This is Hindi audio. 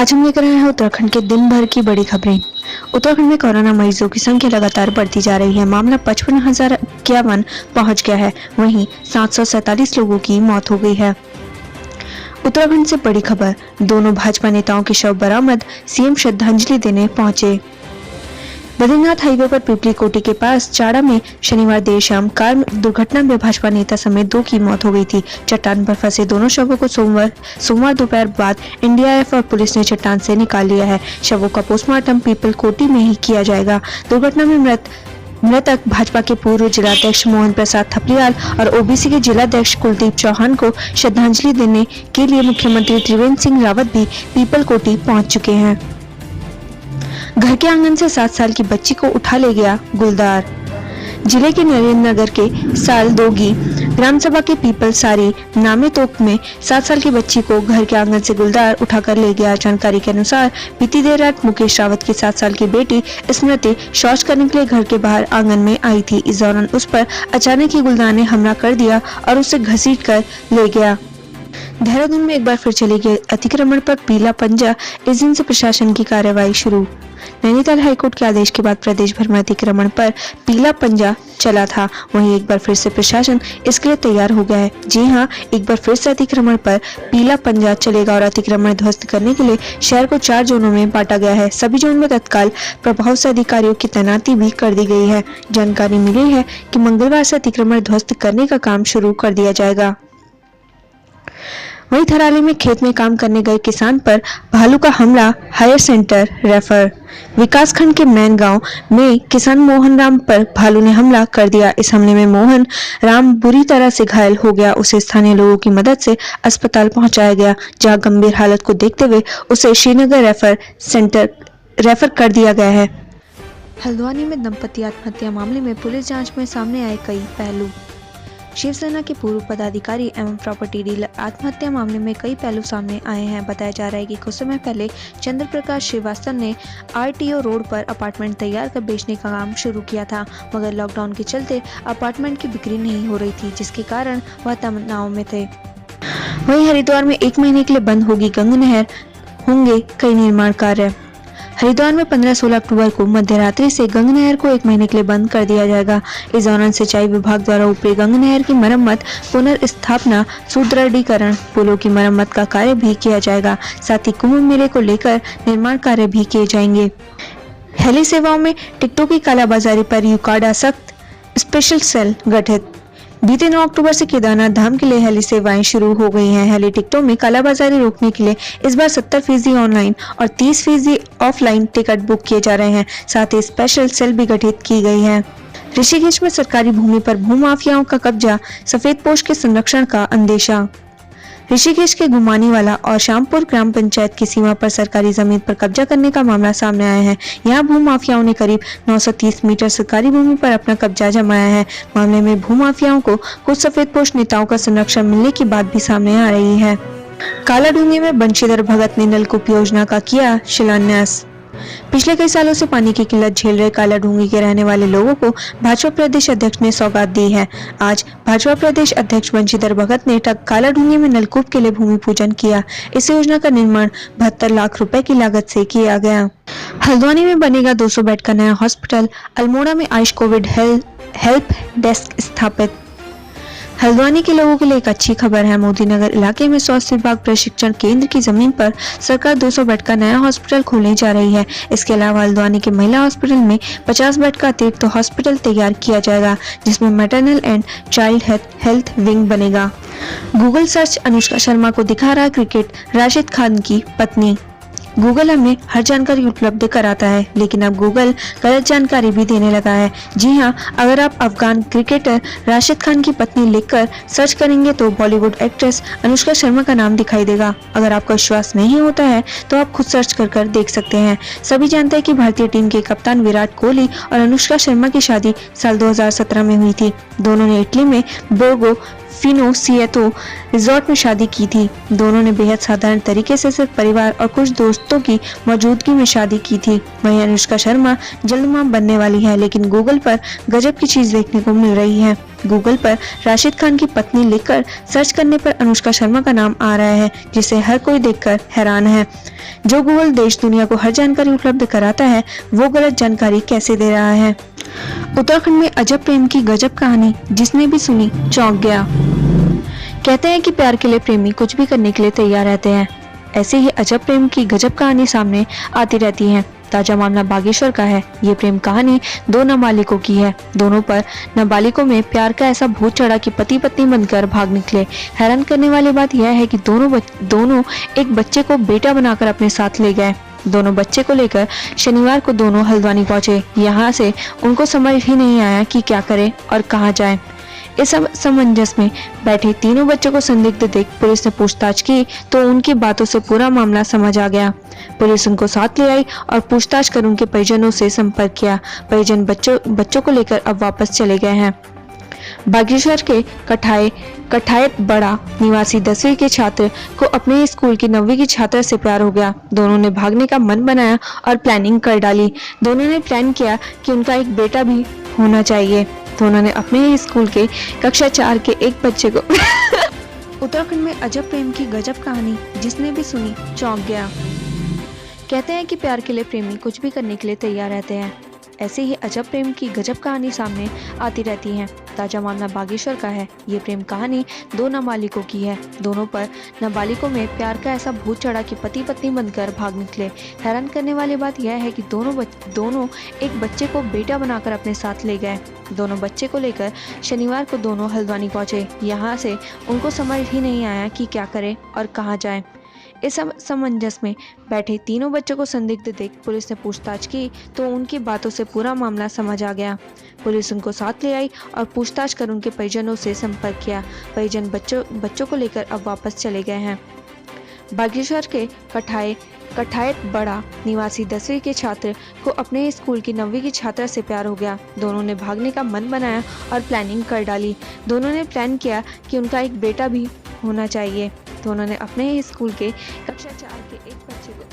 आज हम लेकर आए हैं उत्तराखंड के दिन भर की बड़ी खबरें। उत्तराखंड में कोरोना मरीजों की संख्या लगातार बढ़ती जा रही है। मामला 55,051 पहुंच गया है। वहीं 747 लोगों की मौत हो गई है। उत्तराखंड से बड़ी खबर, दोनों भाजपा नेताओं के शव बरामद, सीएम श्रद्धांजलि देने पहुंचे। बद्रीनाथ हाईवे पर पिपली कोटी के पास चाड़ा में शनिवार देर शाम कार दुर्घटना में भाजपा नेता समेत 2 की मौत हो गई थी। चट्टान पर फंसे दोनों शवों को सोमवार दोपहर बाद एनडीआरएफ और पुलिस ने चट्टान से निकाल लिया है। शवों का पोस्टमार्टम पीपल कोटी में ही किया जाएगा। दुर्घटना में मृतक भाजपा के पूर्व जिलाध्यक्ष मोहन प्रसाद थपलियाल और ओबीसी के जिलाध्यक्ष कुलदीप चौहान को श्रद्धांजलि देने के लिए मुख्यमंत्री त्रिवेंद्र सिंह रावत भी पीपल कोटी पहुंच चुके हैं। घर के आंगन से 7 साल की बच्ची को उठा ले गया गुलदार। जिले के नरेंद्र नगर के सालदोगी ग्राम सभा के पीपल सारी नामेतोक में 7 साल की बच्ची को घर के आंगन से गुलदार उठाकर ले गया। जानकारी के अनुसार बीती देर रात मुकेश रावत की 7 साल की बेटी स्मृति शौच करने के लिए घर के बाहर आंगन में आई थी। इस दौरान उस पर अचानक ही गुलदार ने हमला कर दिया और उसे घसीट कर ले गया। देहरादून में एक बार फिर चले गए अतिक्रमण पर पीला पंजा, इस दिन से प्रशासन की कार्रवाई शुरू। नैनीताल हाईकोर्ट के आदेश के बाद प्रदेश भर में अतिक्रमण पर पीला पंजा चला था। वहीं एक बार फिर से प्रशासन इसके लिए तैयार हो गया है। जी हां, एक बार फिर से अतिक्रमण पर पीला पंजा चलेगा और अतिक्रमण ध्वस्त करने के लिए शहर को 4 जोनों में बांटा गया है। सभी जोन में तत्काल प्रभाव से अधिकारियों की तैनाती भी कर दी गई है। जानकारी मिली है कि मंगलवार से अतिक्रमण ध्वस्त करने का काम शुरू कर दिया जाएगा। वहीं थराली में खेत में काम करने गए किसान पर भालू का हमला, हायर सेंटर रेफर। विकास खंड के मैन गांव में किसान मोहन राम पर भालू ने हमला कर दिया। इस हमले में मोहन राम बुरी तरह से घायल हो गया। उसे स्थानीय लोगों की मदद से अस्पताल पहुंचाया गया, जहां गंभीर हालत को देखते हुए उसे श्रीनगर रेफर कर दिया गया है। हल्द्वानी में दंपति आत्महत्या मामले में पुलिस जांच में सामने आए कई पहलू। शिवसेना के पूर्व पदाधिकारी एवं प्रॉपर्टी डीलर आत्महत्या मामले में कई पहलू सामने आए हैं। बताया जा रहा है कि कुछ समय पहले चंद्र प्रकाश श्रीवास्तव ने आरटीओ रोड पर अपार्टमेंट तैयार कर बेचने का काम शुरू किया था, मगर लॉकडाउन के चलते अपार्टमेंट की बिक्री नहीं हो रही थी, जिसके कारण वह तनाव में थे। वहीं हरिद्वार में 1 महीने के लिए बंद होगी गंगा नहर, होंगे कई निर्माण कार्य। हरिद्वार में 15-16 अक्टूबर को मध्यरात्रि से गंगा नहर को 1 महीने के लिए बंद कर दिया जाएगा। इस दौरान सिंचाई विभाग द्वारा ऊपरी गंगा नहर की मरम्मत, पुनर्स्थापना, सुदृढ़ीकरण, पुलों की मरम्मत का कार्य भी किया जाएगा। साथ ही कुंभ मेले को लेकर निर्माण कार्य भी किए जाएंगे। हेली सेवाओं में टिकटों की कालाबाजारी पर यूकाडा सख्त, स्पेशल सेल गठित। बीते 9 अक्टूबर से केदारनाथ धाम के लिए हेली सेवाएं शुरू हो गई हैं। हेली टिकटों में कालाबाजारी रोकने के लिए इस बार 70% ऑनलाइन और 30% ऑफलाइन टिकट बुक किए जा रहे हैं। साथ ही स्पेशल सेल भी गठित की गई है। ऋषिकेश में सरकारी भूमि पर भूमाफियाओं का कब्जा, सफेदपोश के संरक्षण का अंदेशा। ऋषिकेश के गुमानीवाला और शामपुर ग्राम पंचायत की सीमा पर सरकारी जमीन पर कब्जा करने का मामला सामने आया है। यहाँ भूमाफियाओं ने करीब 930 मीटर सरकारी भूमि पर अपना कब्जा जमाया है। मामले में भूमाफियाओं को कुछ सफेदपोश नेताओं का संरक्षण मिलने की बात भी सामने आ रही है। कालाडूंगी में बंशीधर भगत ने नलकूप योजना का किया शिलान्यास। पिछले कई सालों से पानी की किल्लत झेल रहे कालाडूंगी के रहने वाले लोगों को भाजपा प्रदेश अध्यक्ष ने सौगात दी है। आज भाजपा प्रदेश अध्यक्ष बंशीधर भगत ने कालाडूंगी में नलकूप के लिए भूमि पूजन किया। इस योजना का निर्माण 72 लाख रुपए की लागत से किया गया। हल्द्वानी में बनेगा 200 बेड का नया हॉस्पिटल। अल्मोड़ा में आयुष कोविड हेल्प डेस्क स्थापित। हल्द्वानी के लोगों के लिए एक अच्छी खबर है। मोदी नगर इलाके में स्वास्थ्य विभाग प्रशिक्षण केंद्र की जमीन पर सरकार 200 बेड का नया हॉस्पिटल खोलने जा रही है। इसके अलावा हल्द्वानी के महिला हॉस्पिटल में 50 बेड का अतिरिक्त हॉस्पिटल तैयार किया जाएगा, जिसमें maternal and child health wing बनेगा। गूगल सर्च अनुष्का शर्मा को दिखा रहा क्रिकेट राशिद खान की पत्नी। गूगल हमें हर जानकारी उपलब्ध कराता है, लेकिन अब गूगल गलत जानकारी भी देने लगा है। जी हां, अगर आप अफगान क्रिकेटर राशिद खान की पत्नी लिखकर सर्च करेंगे तो बॉलीवुड एक्ट्रेस अनुष्का शर्मा का नाम दिखाई देगा। अगर आपको विश्वास नहीं होता है तो आप खुद सर्च कर देख सकते हैं। सभी जानते हैं कि भारतीय टीम के कप्तान विराट कोहली और अनुष्का शर्मा की शादी साल 2017 में हुई थी। दोनों ने इटली में बोर्गो फिनोसिएतो रिजॉर्ट में शादी की थी। दोनों ने बेहद साधारण तरीके से सिर्फ परिवार और कुछ दोस्तों की मौजूदगी में शादी की थी। वहीं अनुष्का शर्मा जल्द मां बनने वाली है, लेकिन गूगल पर गजब की चीज देखने को मिल रही है। गूगल पर राशिद खान की पत्नी लिखकर सर्च करने पर अनुष्का शर्मा का नाम आ रहा है, जिसे हर कोई देखकर हैरान है। जो गूगल देश दुनिया को हर जानकारी उपलब्ध कराता है, वो गलत जानकारी कैसे दे रहा है। उत्तराखंड में अजब प्रेम की गजब कहानी, जिसने भी सुनी चौंक गया। कहते हैं कि प्यार के लिए प्रेमी कुछ भी करने के लिए तैयार रहते हैं। ऐसे ही अजब प्रेम की गजब कहानी सामने आती रहती है। ताजा मामला बागेश्वर का है। ये प्रेम कहानी दो नाबालिगों की है। दोनों पर नाबालिगों में प्यार का ऐसा भूत चढ़ा कि पति पत्नी बनकर भाग निकले। हैरान करने वाली बात यह है कि दोनों एक बच्चे को बेटा बनाकर अपने साथ ले गए। दोनों बच्चे को लेकर शनिवार को दोनों हल्द्वानी पहुंचे। यहाँ से उनको समझ ही नहीं आया कि क्या करें और कहाँ जाएं। इस असमंजस में बैठे तीनों बच्चों को संदिग्ध देख पुलिस ने पूछताछ की तो उनकी बातों से पूरा मामला समझ आ गया। पुलिस उनको साथ ले आई और पूछताछ कर उनके परिजनों से संपर्क किया। परिजन बच्चों को लेकर अब वापस चले गए हैं। बागेश्वर के कठायत बड़ा निवासी 10वीं के छात्र को अपने ही स्कूल की 9वीं की छात्रा से प्यार हो गया। दोनों ने भागने का मन बनाया और प्लानिंग कर डाली। दोनों ने प्लान किया कि उनका एक बेटा भी होना चाहिए। दोनों ने अपने ही स्कूल के कक्षा 4 के एक बच्चे को उत्तराखंड में अजब प्रेम की गजब कहानी, जिसने भी सुनी चौंक गया। कहते हैं कि प्यार के लिए प्रेमी कुछ भी करने के लिए तैयार रहते हैं। ऐसे ही अजब प्रेम की गजब कहानी सामने आती रहती है। ताजा मामला बागेश्वर का है। ये प्रेम कहानी दो नाबालिगों की है। दोनों पर नाबालिगों में प्यार का ऐसा भूत चढ़ा कि पति पत्नी बनकर भाग निकले। हैरान करने वाली बात यह है कि दोनों एक बच्चे को बेटा बनाकर अपने साथ ले गए। दोनों बच्चे को लेकर शनिवार को दोनों हल्द्वानी पहुंचे। यहाँ से उनको समझ ही नहीं आया कि क्या करें और कहाँ जाएं। इस असमंजस में बैठे तीनों बच्चों को संदिग्ध देख पुलिस ने पूछताछ की तो उनकी बातों से पूरा मामला समझ आ गया। पुलिस उनको साथ ले आई और पूछताछ कर उनके परिजनों से संपर्क किया। परिजन बच्चों को लेकर अब वापस चले गए हैं। बागेश्वर के कठायत बड़ा निवासी 10वीं के छात्र को अपने ही स्कूल की 9वीं की छात्रा से प्यार हो गया। दोनों ने भागने का मन बनाया और प्लानिंग कर डाली। दोनों ने प्लान किया कि उनका एक बेटा भी होना चाहिए। दोनों ने अपने ही स्कूल के कक्षा 4 के एक बच्चे को